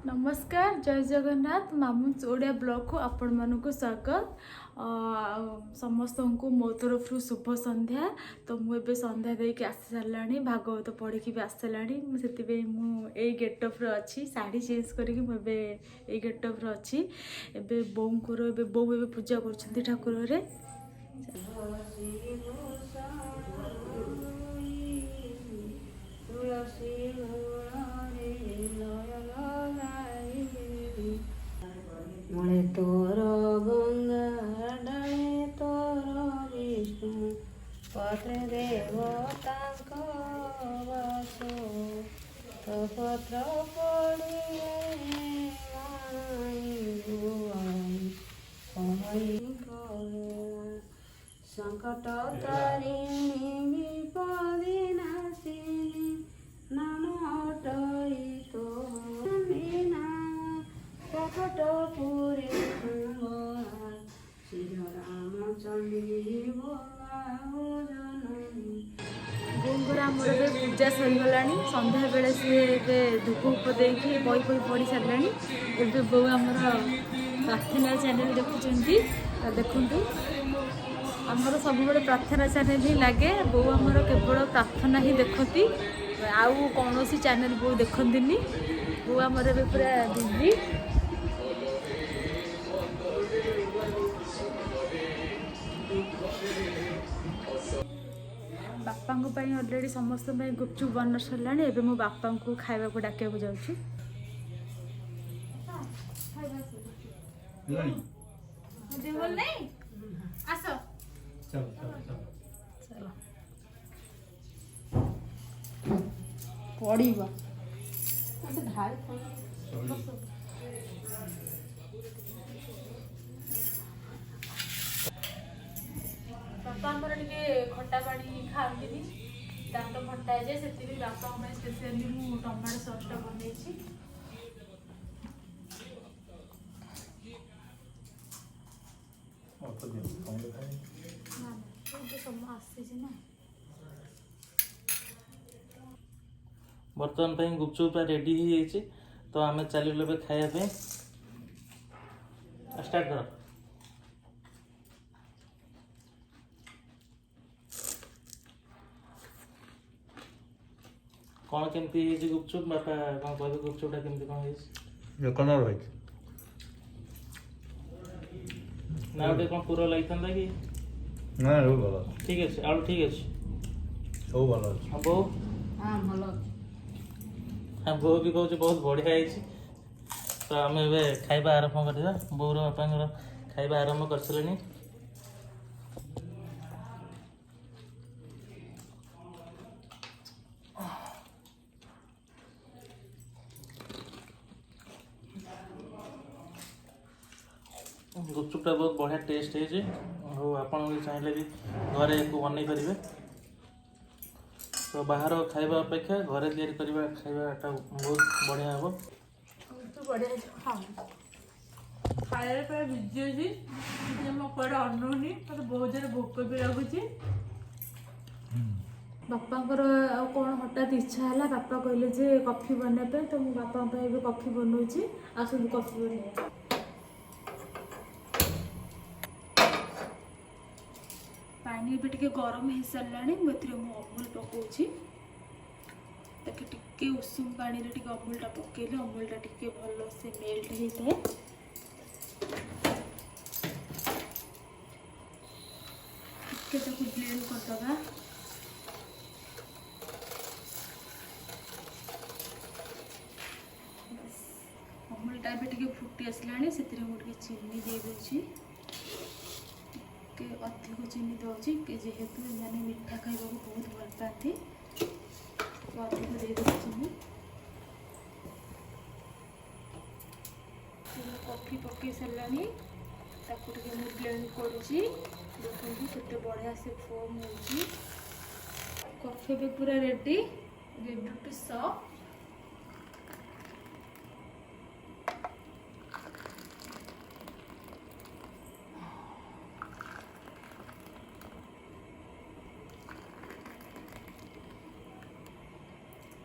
नमस्कार जय जगन्नाथ मामूस ओडिया ब्लॉग को आपण मानक स्वागत। समस्त को मो तरफ शुभ संध्या। तो मुझे संध्या देके आसी सारा भागवत पढ़ी भी आसी सारा से मुझे गेटअप्रे अच्छी शाढ़ी चेंज करके मुझे गेटअप्रे अच्छी एवं बोर बो पूजा कर ठाकुर रे। मणे तोर गंगा डाणे तोर विष्णु पत्र देवता वास तो पत्र संकट तारिणी विपदि नाशिनी नमोटई तो मीना प्रकट पुरे श्री रामचंद्री बोंगर आमर ए पूजा सरीगला संध्या बेले सी धूप उप देखी बही बही पढ़ी सारा एवं बो आमर प्रार्थना चैनल देखुं देखु आमर सब प्रार्थना चैनल ही लगे बो आमर केवल प्रार्थना ही देखती आउ कौन चैनल बो देखती बो आमर ए पूरा बिजी। बापा अलरेडी समस्त गुपचुप बन सारा एवं मो बापा को खावा को डाक जाऊँ। पड़ीबा बापा आमर टे खटा पानी खाती दांत खटा है से बापा स्पेशली मु टमाटो ससटा बनई बर्तमान गुपचुप रेडी हो जाए तो आम चलू खायापी स्टार्ट कर। कौन केमती गुपचुप बापा कौन कह गुपचुपटा केमती कौन कलर भाई ना गोटे कौन पूरा लगी था कि ना भल ठीक अच्छे आलू ठीक अच्छे सब भल अच्छे हाँ बो हाँ भल हाँ बो भी कह बहुत बढ़िया है तो आम ए खाଇବା आरंभ करवा बोर बापा खाଇବା आरंभ कर सारे। गुपचुपटा बहुत बढ़िया टेस्ट है आपन चाहिए भी घरे को बन पारे तो बाहर खाଇବା अपेक्षा घरे तैयारी करवा खाइबाटा बहुत बढ़िया हम बढ़िया खाया बिजी अच्छी कड़े अनुनी मतलब बहुत जोर भोक भी लगुच। बापांकर कौन हठात इच्छा है बापा कहले जे कॉफी बनवाई तो मुझे बापा कॉफी बनौची आसतु कॉफी बन पानी भी टे गरम हो सारा मुझे अमूल पकाउची टे उषुम पानी रे अमूलटा पकेले अमूलटा टे भल से मेल्ट होता है। ब्लेंड करदे अमूलटा भी फुटी आसला से मुझे चीनी दे दूची अधिक चीनी दूसरी जेहेतु मैंने मीठा खावा बहुत भल पाती तो अधिक दे दूँ चीनी। कॉफी पकई सारा ब्लेंड करुँची देखो केते बढ़िया से फोम हो कॉफी भी पूरा रेडी टू सर्व।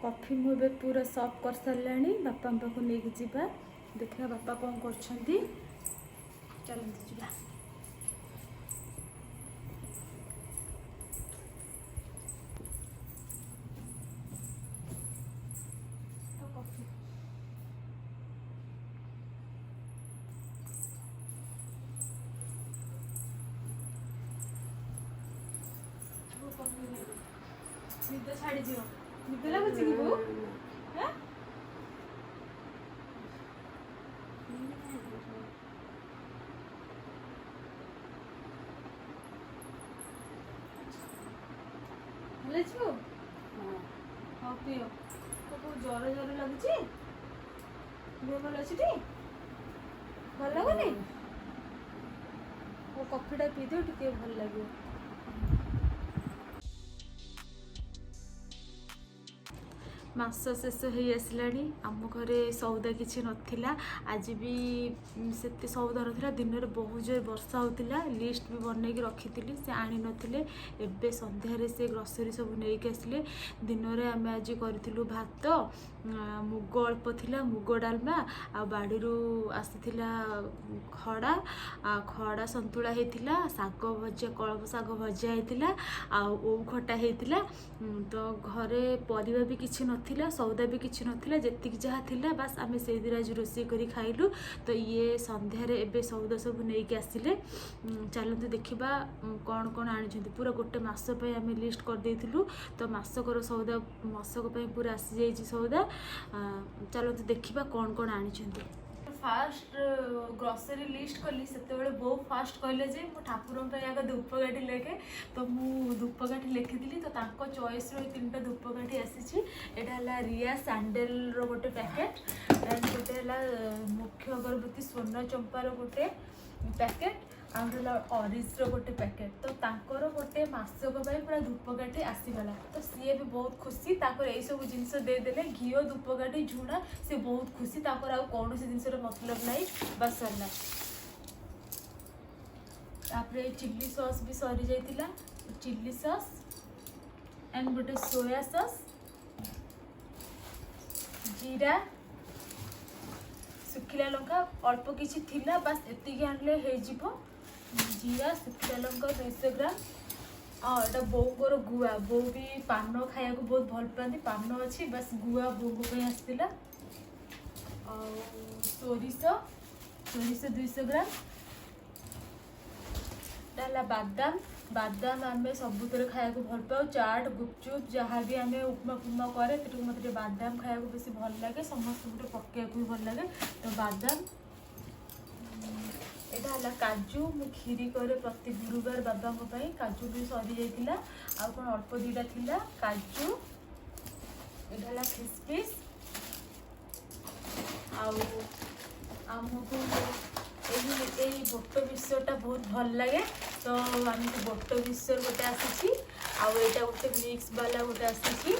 कॉफी मुझे पूरा सर्व कर सारे बापा पाखु नहीं जावा देखा बापा कौन कर चलते जा निद छाड़ी जीव निद लगुच कि बो भल छो हाँ पियो तो ज्वर ज्वर लगुच देह भल अच्छी भल लगुनि कॉफीटा पी दियो टिके भल लगे मास शेष हो आसलानी आम घरे सौदा किसी नाला आज भी से सौदा नाला दिन में बहुत जोर वर्षा होता लिस्ट भी बनई रखी से आनी नथिले एबे संध्यारे से ग्रोसरी सब नहीं आसिले दिन में आम आज करूँ भात मुग अल्प थिला मुग डालमा आ बाड़ी आसीथिला खड़ा खड़ा संतुला होता शाग भजा कलम शाग भजा होता आउ खटा होता तो घरे परिवा भी किसी नथिला सौदा भी किसी नथिला जेतिक जहाँ थिला बास आम से आज रोषे करी खाइलु तो ये संध्यारे एबे सौदा सब नहीं आसिले चलते देखा कौन कौन आनी पूरा गोटे मास आम लिस्ट कर देइथिलु तो मासकर सौदा मासक पूरा आसी जाइए सौदा चलते देखा कौन कौन आनी फास्ट ग्रोसरी लिस्ट कली से बो फास्ट कहले जे मो ठाकुर आगे धूपकाठी लेखे तो मु धूपकाठी लिखी तो चॉइस रो 3टा धूपकाठी आसी रिया सैंडल रो गोटे पैकेट एंड गोटे मुख्य अगरबत्ती स्वर्ण चंपार गोटे पैकेट आउला ऑरिज रो गोटे पैकेट तो तांकर गोटे मासक पूरा धूपकाठी आसीगला तो सी भी बहुत खुशी ताकर यही सब जिनस देदेले घी धूपकाठी झुणा सी बहुत खुशी ताकर आउ कौन सी जिनस मतलब नहीं बस सरला तापरे चिल्ली सॉस भी सरी जाइतिला चिल्ली सॉस एंड गोटे सोया सॉस जीरा सुखिला लंका अल्प किसी थिला बस एतिकी आनले हे जिवो जीरा सुखिला लंका 200 ग्राम हाँ यहाँ बोर गुआ बो भी पान खाया को बहुत भल पाती पान अच्छी बस गुआ बो आसला सोरिष 200 ग्राम डाला बादाम बादाम आम सबुतर खाया को भल पाओ चाट गुपचुप जहाँ भी आम उपमा फुमा करे तो मत बादाम खाया को बेस भल लगे समस्त गोटे पकड़ा भी भल लगे तो बादाम यहाँ है काजू मु खीरी करे प्रति गुरुवार बाबा काजू भी सरी जाइला आ कौन अल्प 2टा थिला काजू यहाँ है खिसमिस आमको यही बोट मिक्सचरटा बहुत भल लगे तो आम बोट मिक्सचर गोटे आसी आईटा गोटे मिक्स वाला गोटे आसी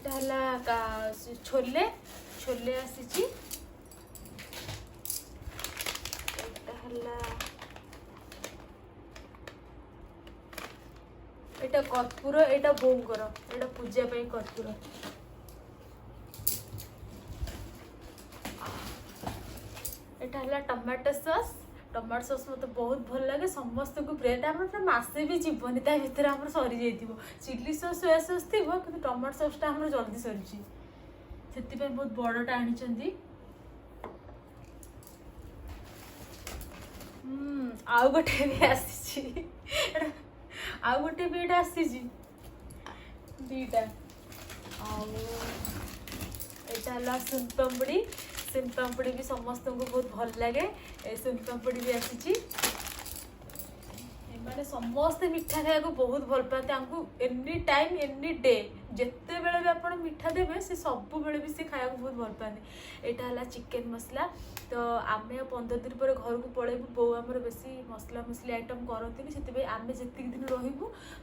यहाँ है छोले छोले आसी एटा कर्पूर एटा बोंकर एटा पूजा पे कर्पूर एटा है टमाटो सॉस मत बहुत भल लगे समस्त को प्रिय मसे भी जीवन ता भर आम सरी जाइए चिल्ली सॉस सोया सॉस थी कि टमाटो सॉसटा आम जल्दी सरी से बहुत बड़टा आनी आउ गोटे भी आसी आउ गोटे भी एटा आसी 2टा आटा सुन पापड़ी भी समस्त को बहुत भल लगे सुन पापड़ी भी आसी मैंने समस्ते मिठा खाया को बहुत भल पाते आमको एनी टाइम एनी डे जिते बेले भी आप मिठा देवे से सब बेले भी से खाया को बहुत भल पाते यहाँ है चिकेन मसला तो आम 15 दिन पर घर को पलैबू बो आमर बेसी मसला मसली आइटम करती से आम जी दिन रही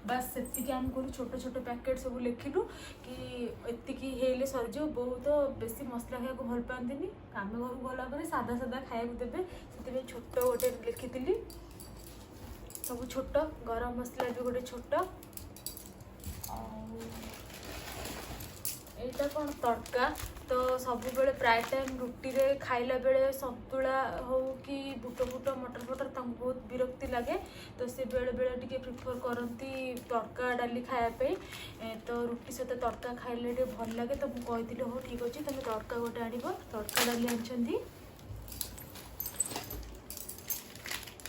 बस से आम करूँ छोट छोट पैकेट सब लिखिलु कि एतिकी हेले सरज बो तो बेसी मसला खाया को भल पाती आम घर को गला सादा सादा खाया देवे से छोट गोटे लिखी सब छोट गरम मसला भी गोटे छोट এইটা କ'ଣ ତଡ଼କା ତ ସବୁବେଳେ ପ୍ରାୟ ଟାଇମ୍ ରୁଟିରେ ଖାଇଲା ବେଳେ ସନ୍ତୁଳା ହଉ କି ବୁଟ ମଟର ଫଟର ତାଙ୍କୁ ବହୁତ ବିରକ୍ତି ଲାଗେ ତ ସେ ବେଳେବେଳେ ଟିକେ ପ୍ରିଫର୍ କରନ୍ତି ତଡ଼କା ଡାଲି ଖାଇବା ପାଇଁ ତ ରୁଟି ସହିତ ତଡ଼କା ଖାଇଲେ ଟିକେ ଭଲ ଲାଗେ ତ ମୁଁ କହିଥିଲି ହଉ ଠିକ୍ ଅଛି ତମେ ତଡ଼କା ଗୋଟେ ଆଣିବ ତଡ଼କା ଡାଲି ଆଣିଛନ୍ତି।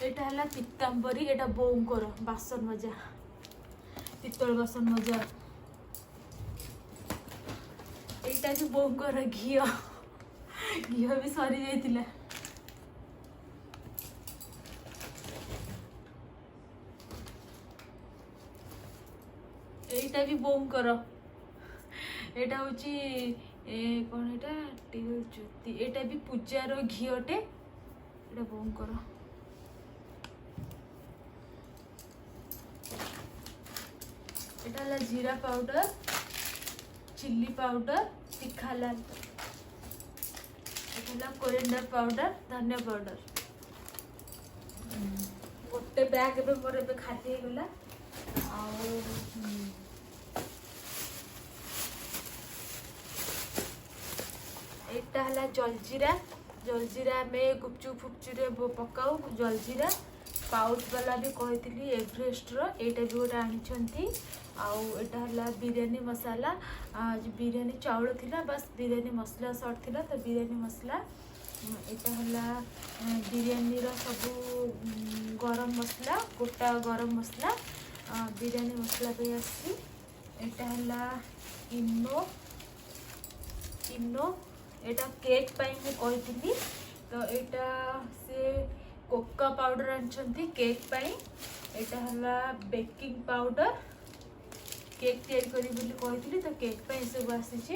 ଏଇଟା ହେଲା ପିତାମ୍ବରୀ ଏଇଟା ବୋଉଙ୍କର ବାସନ ମଜା ପିତ୍ତଳ ବାସନ ମଜା। এইটা ବି ବୋଉଙ୍କର ଘିଅ ବି ସରି ଯାଇଥିଲା। এইটা ବି ବୋଉଙ୍କର ଏଇଟା ହଉଛି କ'ଣ ଏଇଟା ଜ୍ୟୋତି ଏଇଟା ବି ପୂଜାର ଘିଅଟେ ଏଇଟା ବୋଉଙ୍କର। এটা হলো জিরা পাউডার চিলি পাউডার তিখা লাল এটা হলো কোরিয়েন্ডার পাউডার ধনিয়া পাউডার ଗୋଟେ ବ୍ୟାଗ୍ ଏବେ ମୋର ଏବେ ଖାଲି ହେଇଗଲା। ଆଉ ଏଇଟା ହେଲା ଜଲଜିରା ଆମେ ଗୁପଚୁପ ଫୁପଚୁରେ ପକାଉ ଜଲଜିରା ପାଉଚ୍ ବାଲା ବି କହିଥିଲି ଏଭରେଷ୍ଟର ଏଇଟା ବି ଗୋଟେ ଆଣିଛନ୍ତି। ଆଉ ଏଇଟା ହେଲା ବିରିୟାନୀ ମସଲା ବିରିୟାନୀ ଚାଉଳ ଥିଲା ବାସ୍ ବିରିୟାନୀ ମସଲା ସର୍ଟ ଥିଲା ତ ବିରିୟାନୀ ମସଲା। ଏଇଟା ହେଲା ବିରିୟାନୀର ସବୁ ଗରମ ମସଲା ଗୋଟା ଗରମ ମସଲା ବିରିୟାନୀ ମସଲା ପାଇଁ ଆସିଛି। ଏଇଟା ହେଲା ଇନୋ ଏଇଟା କେକ୍ ପାଇଁ ମୁଁ କହିଥିଲି ତ ଏଇଟା ସେ କୋକା ପାଉଡର ଆଣିଛନ୍ତି କେକ୍ ପାଇଁ। ଏଇଟା ହେଲା ବେକିଂ ପାଉଡର କେକ୍ ତିଆରି କରିବି ବୋଲି କହିଥିଲି ତ କେକ୍ ପାଇଁ ଏସବୁ ଆସିଛି।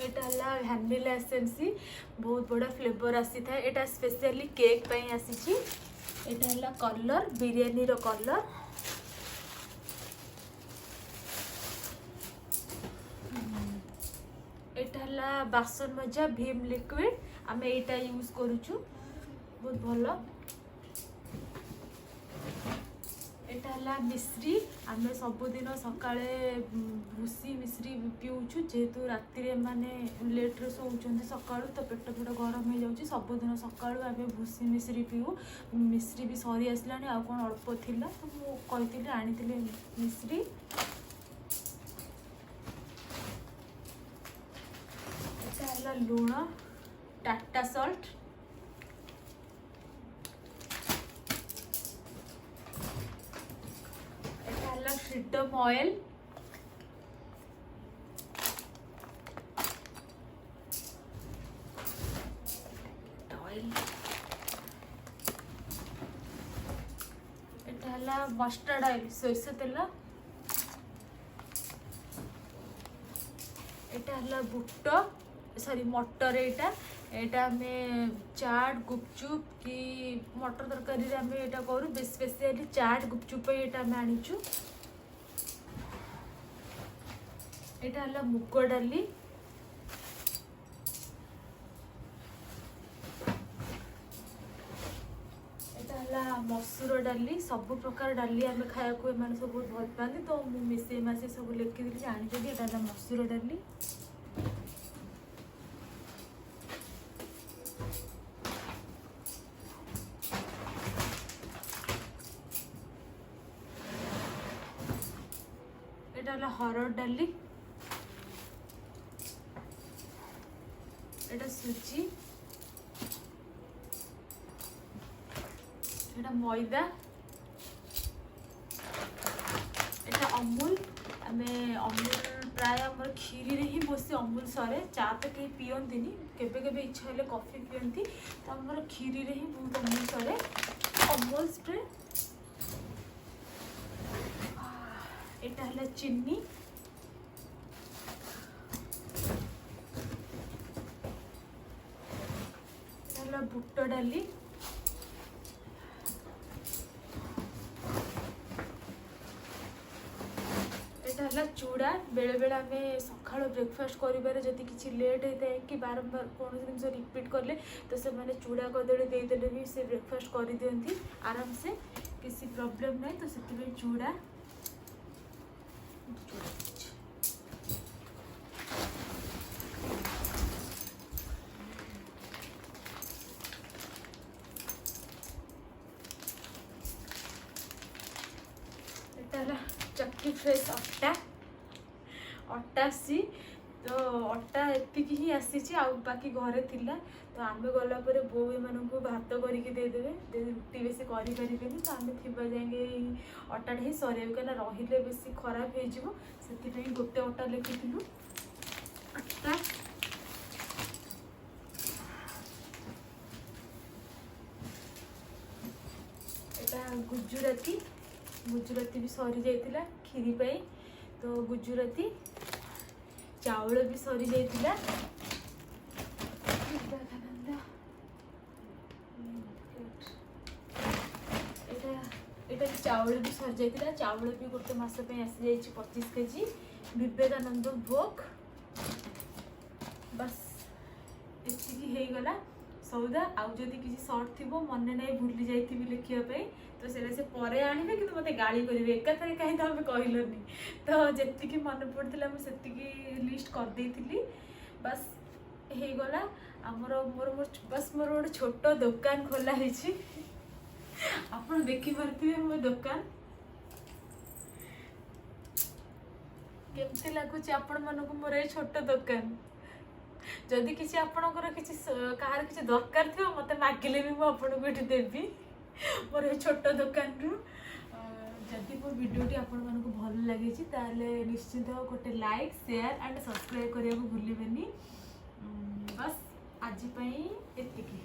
ଏଇଟା ହେଲା ଭ୍ୟାନିଲା ଏସେନ୍ସି ବହୁତ ବଡ଼ ଫ୍ଲେଭର ଆସିଥାଏ ଏଇଟା ସ୍ପେଶିଆଲି କେକ୍ ପାଇଁ ଆସିଛି। ଏଇଟା ହେଲା କଲର୍ ବିରିୟାନୀର କଲର୍। ଏଇଟା ହେଲା ବାସନ ମଜା ଭୀମ ଲିକ୍ୱିଡ ଆମେ ଏଇଟା ୟୁଜ୍ କରୁଛୁ ବହୁତ ଭଲ। ଏଇଟା ହେଲା ମିଶ୍ରି ଆମେ ସବୁଦିନ ସକାଳେ ଭୁସି ମିଶ୍ରି ପିଉଛୁ ଯେହେତୁ ରାତିରେ ମାନେ ଲେଟ୍ରେ ଶୋଉଛନ୍ତି ସକାଳୁ ତ ପେଟ ଗରମ ହେଇଯାଉଛି ସବୁଦିନ ସକାଳୁ ଆମେ ଭୁସି ମିଶ୍ରି ପିଉ। ମିଶ୍ରି ବି ସରି ଆସିଲାଣି ଆଉ କ'ଣ ଅଳ୍ପ ଥିଲା ତ ମୁଁ କହିଥିଲି ଆଣିଥିଲି ମିଶ୍ରି। ଏଇଟା ହେଲା ଲୁଣ ଟାଟା ସଲ୍ଟ। फ्रीडम ऑयल एटा मस्टर्ड ऑयल सोरिष तेल एटा बुट सॉरी मटर एटा आमे चाट गुपचुप कि मटर तरकारी आमे एटा करू स्पेशली चाट गुपचुप एटा आमे आनिचु। एटा हला मुग डाली एटा हला मसूर डाली सब प्रकार डाली आमे खाया को एमाने सब बहुत भल पानी तो मु मिसे मासे सब लेखि दिली जानि जदी एटा हला मसूर डाली। एटा हला हरड़ डाली एटा सुजी एटा मैदा एटा अमूल आमे अमूल प्राय आमर खीरी रे ही बसी अमूल सरे चा तो कहीं पियंती केबे केबे इच्छा हेले कॉफी पियंती तो आमर खीरी रे ही बहुत अमूल सरे अमूल स्प्रे। एटा हला चीनी बुट डाली एटा चूड़ा बेले बेले आम सका ब्रेकफास्ट कर किसी लेट होता है कि बारंबार कौन जिन रिपीट कले तो से मैंने चूड़ा कदली देदेले भी से ब्रेकफास्ट कर दिखती आराम से किसी प्रॉब्लम नहीं तो से चूड़ा ଫ୍ରେଶ୍ ଅଟା ଆସିଛି। ତ ଅଟା ଏତିକି ହିଁ ଆସିଛି, ଆଉ ବାକି ଘରେ ଥିଲା। ତ ଆମେ ଗଲା ପରେ ବୋଉ ଏମାନଙ୍କୁ ଭାତ କରିକି ଦେଇଦେବେ, ରୁଟି ବେଶୀ କରିପାରିବେନି। ତ ଆମେ ଥିବା ଯାଇକି ଏଇ ଅଟାଟା ହିଁ ସରେଇବୁ, କାହିଁକିନା ରହିଲେ ବେଶୀ ଖରାପ ହେଇଯିବ। ସେଥିପାଇଁ ଗୋଟେ ଅଟା ଲେଖିଥିଲୁ। ଅଟା ଏଇଟା ଗୁଜୁରାତି ବି ସରିଯାଇଥିଲା କ୍ଷୀରି ପାଇଁ। ତ ଗୁଜୁରାତି ଚାଉଳ ବି ସରିଯାଇଥିଲା। ଏଇଟା ଚାଉଳ ବି ସରିଯାଇଥିଲା। ଚାଉଳ ବି ଗୋଟେ ମାସ ପାଇଁ ଆସିଯାଇଛି 25 କେଜି। ବିବେକାନନ୍ଦ ଭୋଗ ବାସ୍ ଏତିକି ହେଇଗଲା ସଉଦା। ଆଉ ଯଦି କିଛି ସର୍ଟ ଥିବ, ମନେ ନାହିଁ ଭୁଲି ଯାଇଥିବି ଲେଖିବା ପାଇଁ, ତ ସେଇଟା ସେ ପରେ ଆଣିବେ, କିନ୍ତୁ ମୋତେ ଗାଳି କରିବେ ଏକାଥରେ କାହିଁ ତମେ କହିଲନି। ତ ଯେତିକି ମନେ ପଡ଼ିଥିଲା ମୁଁ ସେତିକି ଲିଷ୍ଟ କରିଦେଇଥିଲି। ବାସ୍ ହେଇଗଲା ଆମର। ମୋର ଗୋଟେ ଛୋଟ ଦୋକାନ ଖୋଲା ହେଇଛି। ଆପଣ ଦେଖିପାରୁଥିବେ ମୋ ଦୋକାନ କେମିତି ଲାଗୁଛି ଆପଣମାନଙ୍କୁ ମୋର ଏଇ ଛୋଟ ଦୋକାନ। ଯଦି କିଛି ଆପଣଙ୍କର କାହାର କିଛି ଦରକାର ଥିବ, ମୋତେ ମାଗିଲେ ବି ମୁଁ ଆପଣଙ୍କୁ ଏଠି ଦେବି ମୋର ଏଇ ଛୋଟ ଦୋକାନରୁ। ଯଦି ମୋ ଭିଡ଼ିଓଟି ଆପଣମାନଙ୍କୁ ଭଲ ଲାଗିଛି ତାହେଲେ ନିଶ୍ଚିନ୍ତ ଗୋଟେ ଲାଇକ୍, ସେୟାର ଆଣ୍ଡ ସବସ୍କ୍ରାଇବ୍ କରିବାକୁ ଭୁଲିବେନି। ବାସ୍ ଆଜି ପାଇଁ ଏତିକି।